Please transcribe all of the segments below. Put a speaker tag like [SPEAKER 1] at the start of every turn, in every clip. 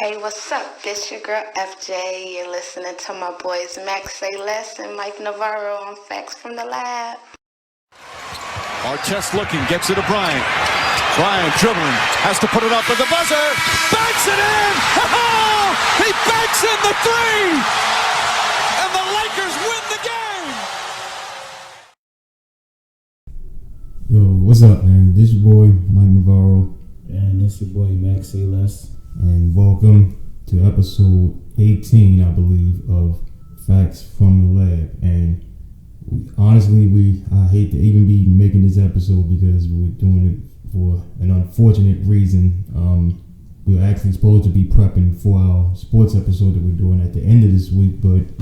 [SPEAKER 1] Hey, what's up? This your girl FJ. You're listening to my boys Max Sayless and Mike Navarro on Fax From The Lab.
[SPEAKER 2] Artest looking, gets it to Bryant. Bryant dribbling, has to put it up with the buzzer. Banks it in! Oh, he banks in the three! And the Lakers win the game!
[SPEAKER 3] Yo, what's up, man? This your boy, Mike Navarro.
[SPEAKER 4] And this your boy, Max Sayless.
[SPEAKER 3] And welcome to episode 18, I believe, of Fax From The Lab. And honestly, I hate to even be making this episode because we're doing it for an unfortunate reason. We were actually supposed to be prepping for our sports episode that we're doing at the end of this week, but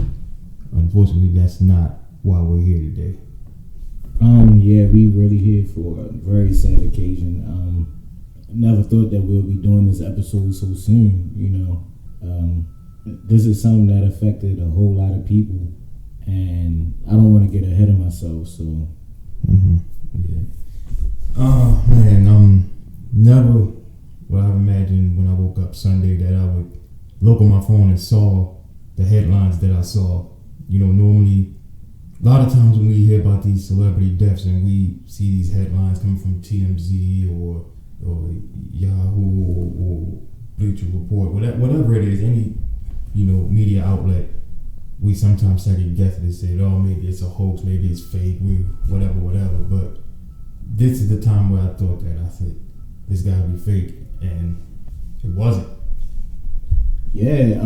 [SPEAKER 3] unfortunately, that's not why we're here today.
[SPEAKER 4] Yeah, we really here for a very sad occasion. Never thought that we'll be doing this episode so soon, you know. This is something that affected a whole lot of people, and I don't want to get ahead of myself, so.
[SPEAKER 3] Yeah. Oh, man, never would I have imagined when I woke up Sunday that I would look on my phone and saw the headlines that I saw. You know, normally, a lot of times when we hear about these celebrity deaths and we see these headlines coming from TMZ or Yahoo or Bleacher Report, whatever it is, any media outlet, we sometimes second guess it and say, oh, maybe it's a hoax, maybe it's fake, whatever. But this is the time where I thought that. I said, this gotta be fake, and it wasn't.
[SPEAKER 4] Yeah,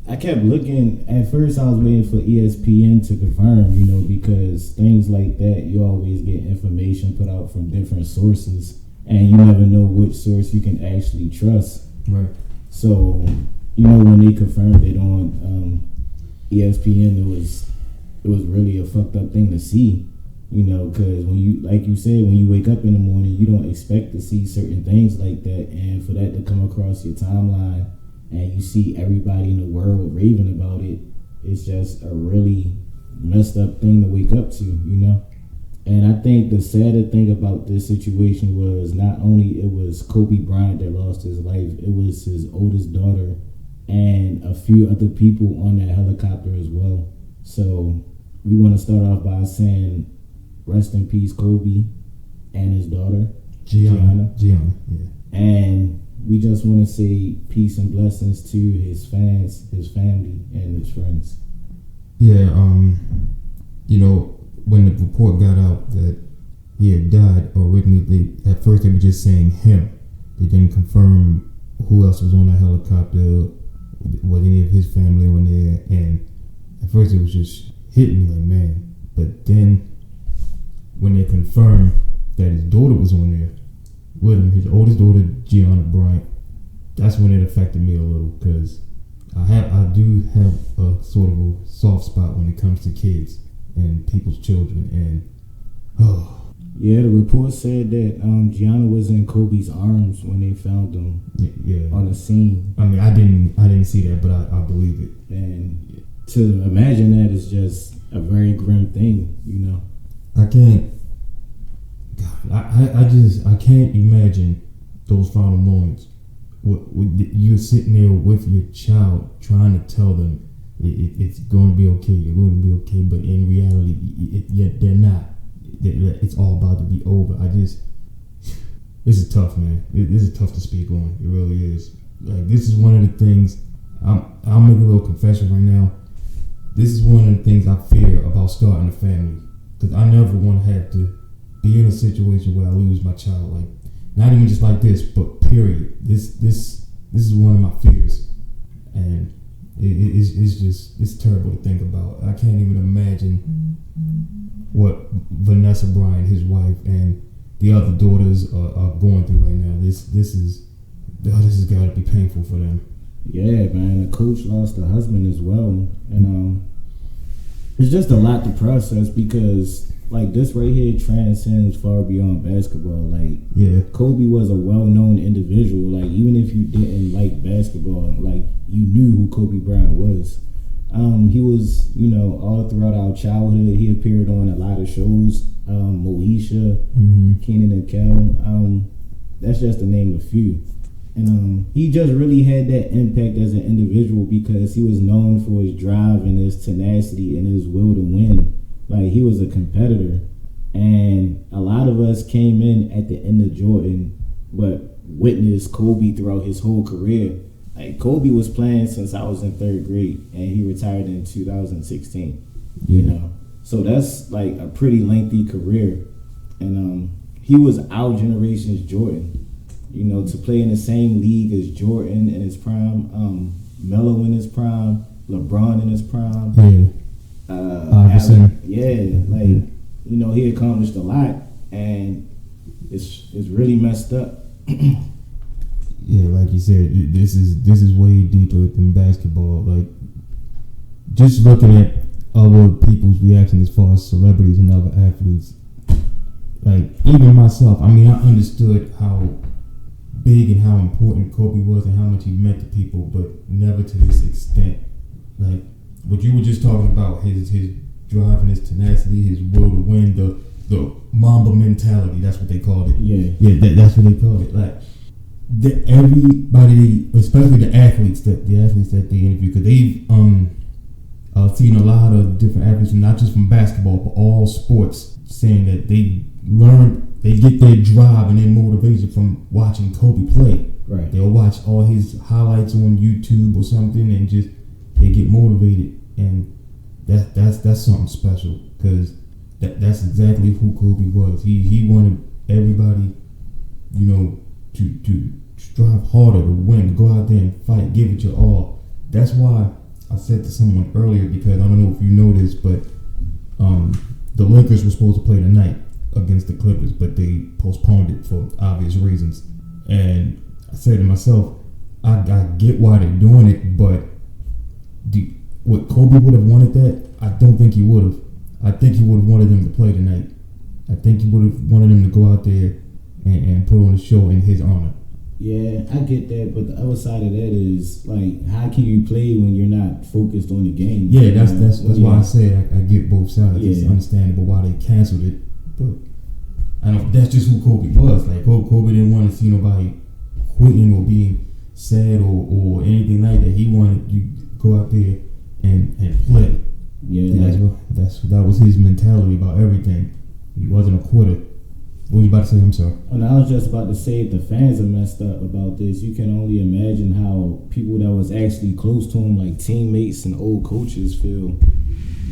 [SPEAKER 4] I kept looking. At first, I was waiting for ESPN to confirm, because things like that, you always get information put out from different sources, and you never know which source you can actually trust.
[SPEAKER 3] Right.
[SPEAKER 4] So, when they confirmed it on ESPN, it was really a fucked up thing to see, because when you, like you said, when you wake up in the morning, you don't expect to see certain things like that, and for that to come across your timeline and you see everybody in the world raving about it, it's just a really messed up thing to wake up to, And I think the sadder thing about this situation was not only it was Kobe Bryant that lost his life, it was his oldest daughter and a few other people on that helicopter as well. So we want to start off by saying rest in peace, Kobe and his daughter, Gianna.
[SPEAKER 3] Yeah.
[SPEAKER 4] And we just want to say peace and blessings to his fans, his family, and his friends.
[SPEAKER 3] Yeah, when the report got out that he had died, originally, at first they were just saying him. They didn't confirm who else was on the helicopter, was any of his family on there, and at first it was just hitting me like, man. But then when they confirmed that his daughter was on there with him, his oldest daughter, Gianna Bryant, that's when it affected me a little, because I do have a sort of a soft spot when it comes to kids and people's children, and
[SPEAKER 4] yeah, the report said that Gianna was in Kobe's arms when they found him on the scene.
[SPEAKER 3] I mean, I didn't see that, but I believe it.
[SPEAKER 4] And to imagine that is just a very grim thing,
[SPEAKER 3] I can't. God, I can't imagine those final moments. You're sitting there with your child trying to tell them it's going to be okay, you're going to be okay, but in reality, they're not. It's all about to be over. This is tough, man. This is tough to speak on. It really is. Like, this is one of the things, I'll make a little confession right now. This is one of the things I fear about starting a family, because I never want to have to be in a situation where I lose my child. Like, not even just like this, but period. This is one of my fears, and it's terrible to think about. I can't even imagine what Vanessa Bryant, his wife, and the other daughters are going through right now. This has got to be painful for them.
[SPEAKER 4] Yeah, man. The coach lost her husband as well, and it's just a lot to process, because like this right here transcends far beyond basketball. Like,
[SPEAKER 3] yeah,
[SPEAKER 4] Kobe was a well-known individual. Like, even if you didn't like basketball, like, you knew who Kobe Bryant was. He was, all throughout our childhood, he appeared on a lot of shows. Moesha, Kenan and Kel. That's just to name a few. And he just really had that impact as an individual because he was known for his drive and his tenacity and his will to win. Like, he was a competitor. And a lot of us came in at the end of Jordan, but witnessed Kobe throughout his whole career. Like, Kobe was playing since I was in 3rd grade, and he retired in 2016. You know, so that's like a pretty lengthy career. And he was our generation's Jordan. You know, to play in the same league as Jordan in his prime, Melo in his prime, LeBron in his prime. You know, he accomplished a lot, and it's really messed up.
[SPEAKER 3] Yeah, like you said, this is way deeper than basketball. Like, just looking at other people's reaction as far as celebrities and other athletes, like, even myself, I mean, I understood how big and how important Kobe was and how much he meant to people, but never to this extent. Like, what you were just talking about, his drive and his tenacity, his will to win, the Mamba mentality, that's what they called it. That's what they called it. Like, everybody, especially the athletes that they interview, because they've seen a lot of different athletes, not just from basketball, but all sports, saying that they get their drive and their motivation from watching Kobe play.
[SPEAKER 4] Right.
[SPEAKER 3] They'll watch all his highlights on YouTube or something, and just they get motivated, and that's something special, because that's exactly who Kobe was. He wanted everybody, you know, to strive harder, to win, to go out there and fight, give it your all. That's why I said to someone earlier, because I don't know if you know this, but the Lakers were supposed to play tonight against the Clippers, but they postponed it for obvious reasons. And I said to myself, I get why they're doing it, but what Kobe would have wanted that? I don't think he would have. I think he would have wanted them to play tonight. I think he would have wanted them to go out there and put on a show in his honor.
[SPEAKER 4] Yeah, I get that, but the other side of that is, like, how can you play when you're not focused on the game?
[SPEAKER 3] Yeah, that's why I said I get both sides. Yeah. It's understandable why they canceled it, but I don't. That's just who Kobe was. Like, Kobe didn't want to see nobody quitting or being sad or anything like that. He wanted you to go out there and play.
[SPEAKER 4] Yeah,
[SPEAKER 3] that was his mentality about everything. He wasn't a quitter. What were you about to say? I'm sorry.
[SPEAKER 4] And I was just about to say, if the fans are messed up about this, you can only imagine how people that was actually close to him, like teammates and old coaches, feel.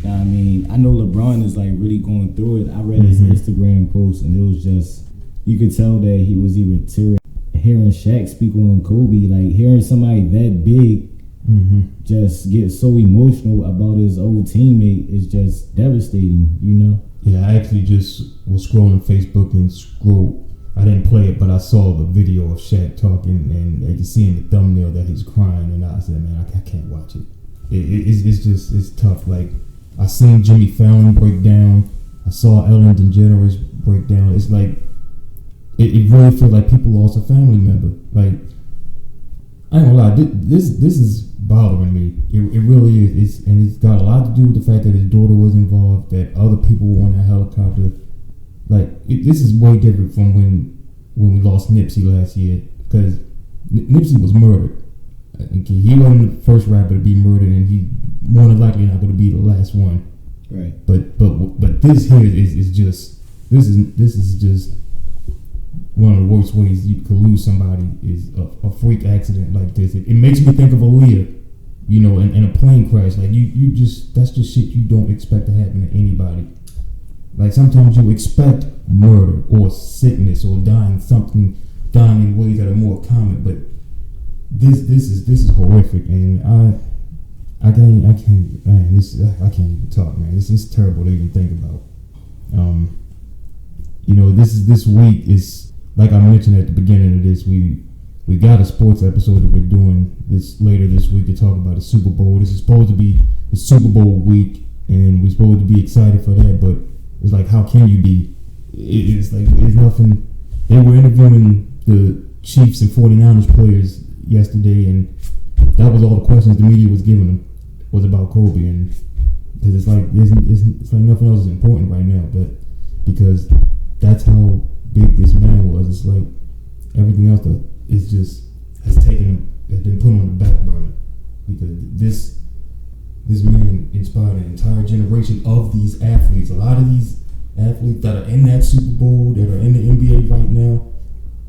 [SPEAKER 4] I mean, I know LeBron is like really going through it. I read his Instagram post, and it was just, you could tell that he was even tearing. Hearing Shaq speak on Kobe, like hearing somebody that big just get so emotional about his old teammate is just devastating, you know?
[SPEAKER 3] Yeah, I actually just was scrolling Facebook and I didn't play it, but I saw the video of Shaq talking, and you see in the thumbnail that he's crying, and I said, man, I can't watch it. It's tough. Like, I seen Jimmy Fallon break down. I saw Ellen DeGeneres break down. It's like, it really feels like people lost a family member. Like, I ain't gonna lie, this is bothering me. It really is. And it's got a lot to do with the fact that his daughter was involved, that other people were on that helicopter. Like, this is way different from when we lost Nipsey last year, because Nipsey was murdered. He wasn't the first rapper to be murdered, and he more than likely not going to be the last one.
[SPEAKER 4] Right.
[SPEAKER 3] But this here is just this is just one of the worst ways you could lose somebody, is a freak accident like this. It makes me think of Aaliyah, you know, and a plane crash. Like, you just, that's just shit you don't expect to happen to anybody. Like, sometimes you expect murder or sickness or dying in ways that are more common, but this is horrific, and I can't even talk, man. This is terrible to even think about. You know, this week is, like I mentioned at the beginning of this, we got a sports episode that we're doing this later this week to talk about the Super Bowl. This is supposed to be the Super Bowl week, and we're supposed to be excited for that, but it's like, how can you be? It's like, there's nothing. They were interviewing the Chiefs and 49ers players yesterday, and that was all the questions the media was giving them, was about Kobe, and because it's like nothing else is important right now, but because that's how big this man was. It's like everything else that is just has been put on the back burner, because this man inspired an entire generation of these athletes. A lot of these athletes that are in that Super Bowl, that are in the NBA right now,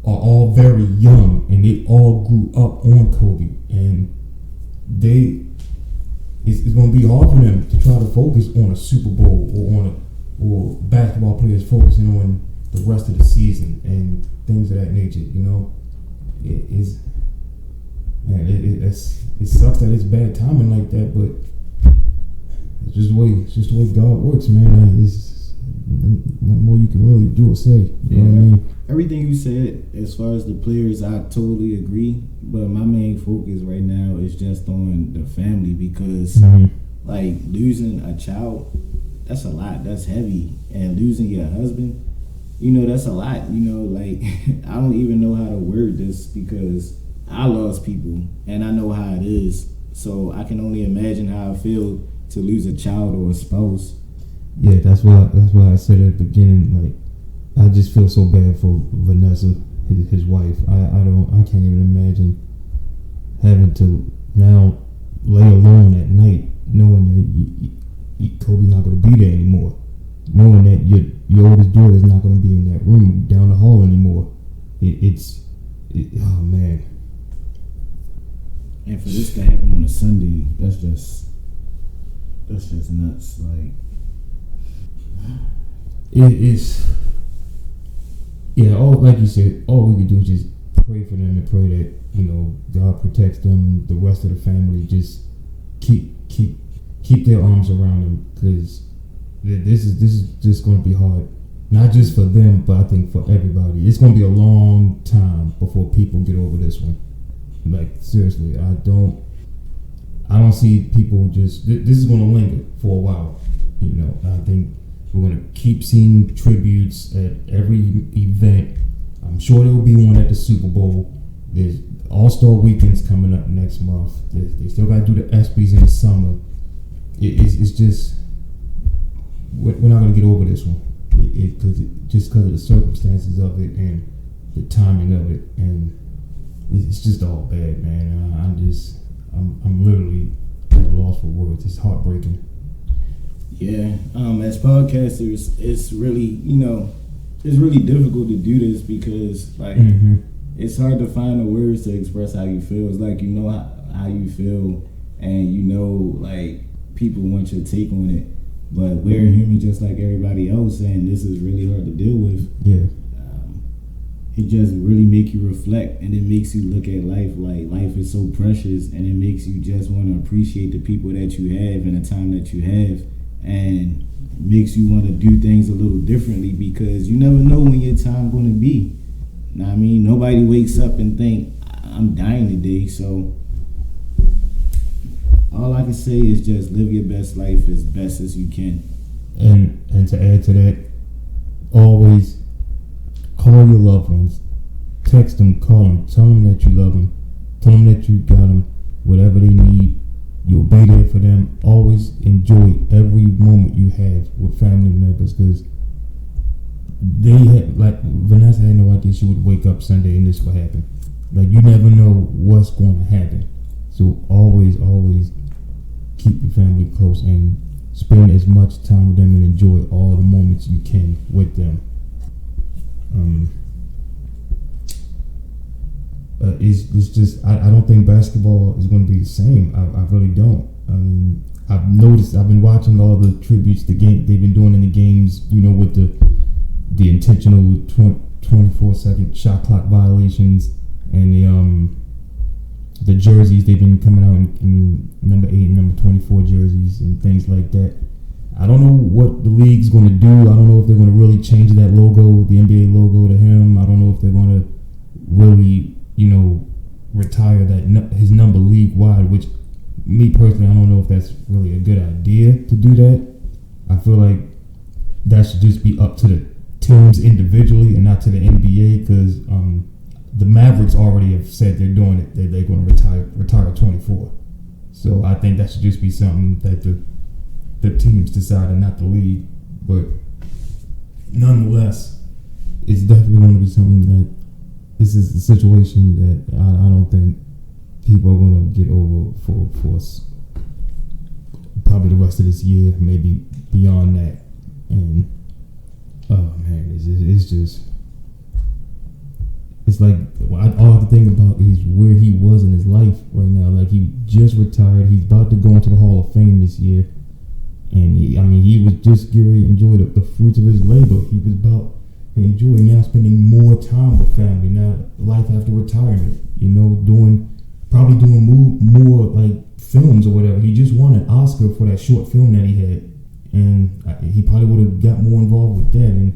[SPEAKER 3] are all very young, and they all grew up on Kobe, and it's going to be hard for them to try to focus on a Super Bowl or basketball players focusing on the rest of the season and things of that nature. You know, it sucks that it's bad timing like that, but it's just the way God works, man. It's not more you can really do or say. You know what I mean?
[SPEAKER 4] Everything you said as far as the players, I totally agree. But my main focus right now is just on the family, because like losing a child, that's a lot. That's heavy. And losing your husband, you know, that's a lot. You know, like I don't even know how to word this, because I lost people and I know how it is. So I can only imagine how I feel to lose a child or a spouse.
[SPEAKER 3] Yeah, that's why I said at the beginning, like, I just feel so bad for Vanessa, his wife. I can't even imagine having to now lay alone at night, knowing that Kobe's not going to be there anymore, knowing that your oldest daughter is not going to be in that room down the hall anymore. Oh man.
[SPEAKER 4] And for this to happen on a Sunday, that's just nuts. Like,
[SPEAKER 3] it's like you said, all we can do is just pray for them and pray that, you know, God protects them, the rest of the family. Just keep their arms around them, because this is just going to be hard, not just for them, but I think for everybody. It's going to be a long time before people get over this one. Like, seriously, I don't see people just. This is going to linger for a while. You know, I think we're going to keep seeing tributes at every event. I'm sure there will be one at the Super Bowl. There's All-Star weekends coming up next month. They still got to do the ESPYs in the summer. It's just, we're not going to get over this one. Just because of the circumstances of it and the timing of it, and it's just all bad, man. I'm literally at a loss for words. It's heartbreaking.
[SPEAKER 4] Yeah, as podcasters, it's really, it's really difficult to do this, because like it's hard to find the words to express how you feel. It's like, you know how you feel, and you know, like, people want your take on it, but we're human just like everybody else, and this is really hard to deal with.
[SPEAKER 3] Yeah.
[SPEAKER 4] It just really makes you reflect, and it makes you look at life like life is so precious, and it makes you just want to appreciate the people that you have and the time that you have, and makes you want to do things a little differently, because you never know when your time going to be. Know what I mean? Nobody wakes up and think, I'm dying today. So all I can say is just live your best life as best as you can.
[SPEAKER 3] And to add to that, always call your loved ones. Text them, call them, tell them that you love them, tell them that you got them, whatever they need. You'll be there for them. Always enjoy every moment you have with family members, because like Vanessa had no idea she would wake up Sunday and this would happen. Like, you never know what's going to happen. So always keep your family close and spend as much time with them and enjoy all the moments you can with them. It's just I don't think basketball is going to be the same. I really don't. I mean, I've noticed. I've been watching all the tributes they've been doing in the games. You know, with the intentional 24-second shot clock violations, and the jerseys they've been coming out in number 8 and number 24 jerseys and things like that. I don't know what the league's going to do. I don't know if they're going to really change that logo, the NBA logo, to him. I don't know if they're going to really, retire his number league-wide, which, me personally, I don't know if that's really a good idea to do that. I feel like that should just be up to the teams individually and not to the NBA, because the Mavericks already have said they're doing it. They're going to retire 24. So I think that should just be something that the teams decide and not the league. But nonetheless, it's definitely going to be something that this is a situation that I don't think people are going to get over for probably the rest of this year, maybe beyond that. And oh man, it's just, it's like all I can think about is where he was in his life right now. Like, he just retired. He's about to go into the Hall of Fame this year, and he was just getting ready to enjoy the fruits of his labor. He was about to enjoy now spending more time with family. Now, life after retirement, probably doing more like films or whatever. He just won an Oscar for that short film that he had, and he probably would have got more involved with that. And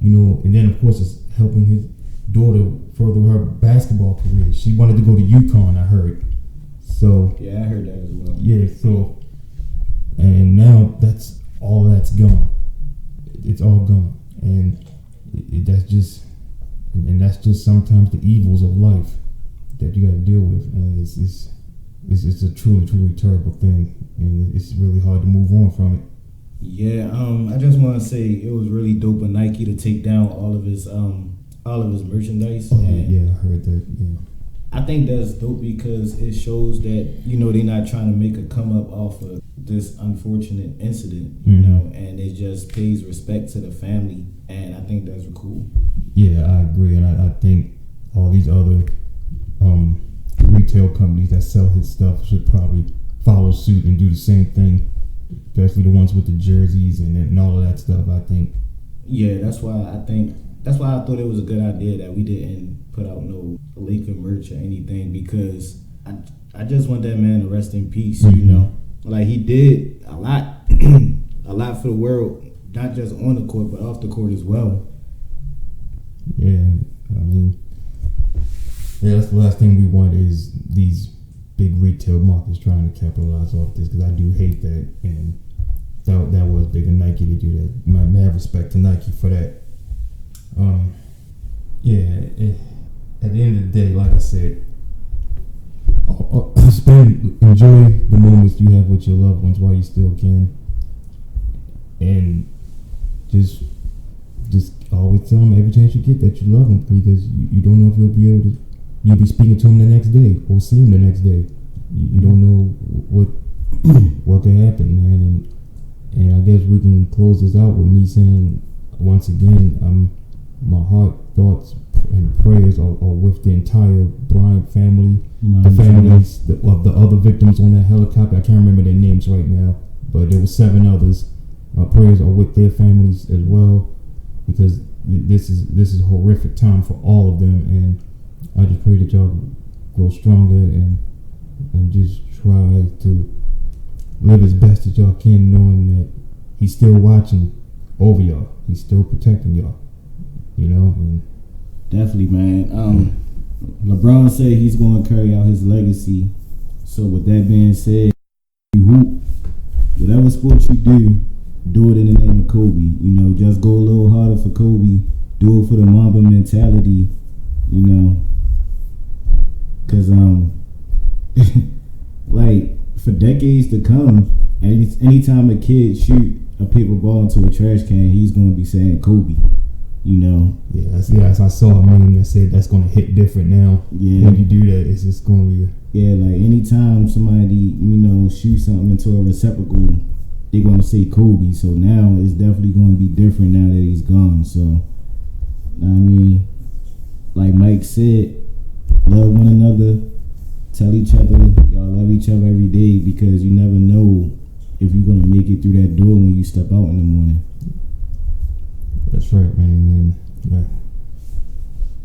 [SPEAKER 3] and then of course it's helping his daughter further her basketball career. She wanted to go to UConn, I heard. So
[SPEAKER 4] yeah, I heard that as well.
[SPEAKER 3] Yeah, so and now that's gone. It's all gone, and that's just sometimes the evils of life that you got to deal with, and it's a truly terrible thing, and it's really hard to move on from it.
[SPEAKER 4] Yeah, I just want to say it was really dope of Nike to take down all of his merchandise.
[SPEAKER 3] Oh, yeah, I heard that. Yeah,
[SPEAKER 4] I think that's dope because it shows that they're not trying to make a come up off of this unfortunate incident, and it just pays respect to the family, and I think that's cool.
[SPEAKER 3] Yeah, I agree, and I think all these other retail companies that sell his stuff should probably follow suit and do the same thing, especially the ones with the jerseys and all of that stuff. I think. Yeah,
[SPEAKER 4] that's why I thought it was a good idea that we didn't put out no Laker merch or anything, because I just want that man to rest in peace. Like, he did a lot, a lot for the world, not just on the court but off the court as well.
[SPEAKER 3] Yeah, that's the last thing we want is these big retail markets trying to capitalize off this, because I do hate that, and that was big of Nike to do that. My mad respect to Nike for that. At the end of the day, like I said, enjoy the moments you have with your loved ones while you still can, and just always tell them every chance you get that you love them, because you don't know if you'll be speaking to them the next day or see them the next day. You don't know what can happen, man. And I guess we can close this out with me saying once again, my heart, thoughts, and prayers are with the entire Bryant family, the families of the other victims on that helicopter. I can't remember their names right now, but there were 7 others. My prayers are with their families as well, because this is a horrific time for all of them, and I just pray that y'all grow stronger and just try to live as best as y'all can, knowing that he's still watching over y'all. He's still protecting y'all. And
[SPEAKER 4] definitely, man. LeBron said he's going to carry out his legacy. So with that being said, you hoop, whatever sport you do it in the name of Kobe. Just go a little harder for Kobe. Do it for the Mamba mentality. Because like, for decades to come, anytime a kid shoot a paper ball into a trash can, he's going to be saying Kobe.
[SPEAKER 3] Yeah, I saw a meme that said that's going to hit different now. Yeah. When you do that, it's just going to be...
[SPEAKER 4] Yeah, like, anytime somebody, shoot something into a receptacle, they're going to say Kobe. So now it's definitely going to be different now that he's gone. So, like Mike said, love one another. Tell each other y'all love each other every day, because you never know if you're going to make it through that door when you step out in the morning.
[SPEAKER 3] That's right, man.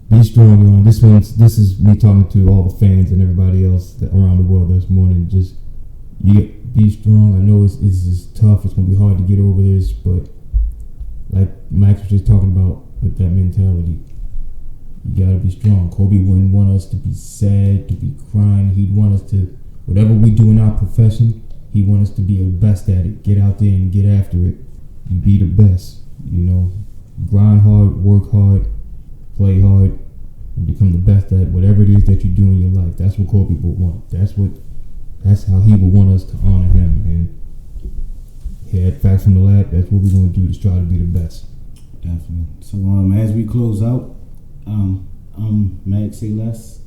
[SPEAKER 3] Be strong, y'all. This is me talking to all the fans and everybody else around the world this morning. Just be strong. I know it's tough. It's gonna be hard to get over this, but like Max was just talking about, with that mentality, you gotta be strong. Kobe wouldn't want us to be sad, to be crying. He'd want us to, whatever we do in our profession, he wants us to be the best at it. Get out there and get after it. You be the best. Grind hard, work hard, play hard, and become the best at whatever it is that you do in your life. That's what Kobe would want. That's how he would want us to honor him. And here at Fax From The Lab, that's what we're going to do, to try to be the best.
[SPEAKER 4] Definitely. So as we close out, I'm Max Sayless.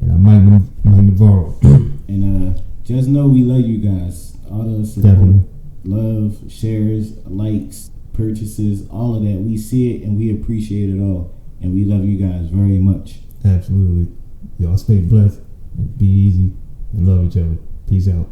[SPEAKER 3] And I'm Mike Navarro.
[SPEAKER 4] And just know we love you guys. All the support,
[SPEAKER 3] Definitely.
[SPEAKER 4] love, shares, likes, purchases, all of that. We see it and we appreciate it all. And we love you guys very much.
[SPEAKER 3] Absolutely. Y'all stay blessed, be easy, and love each other. Peace out.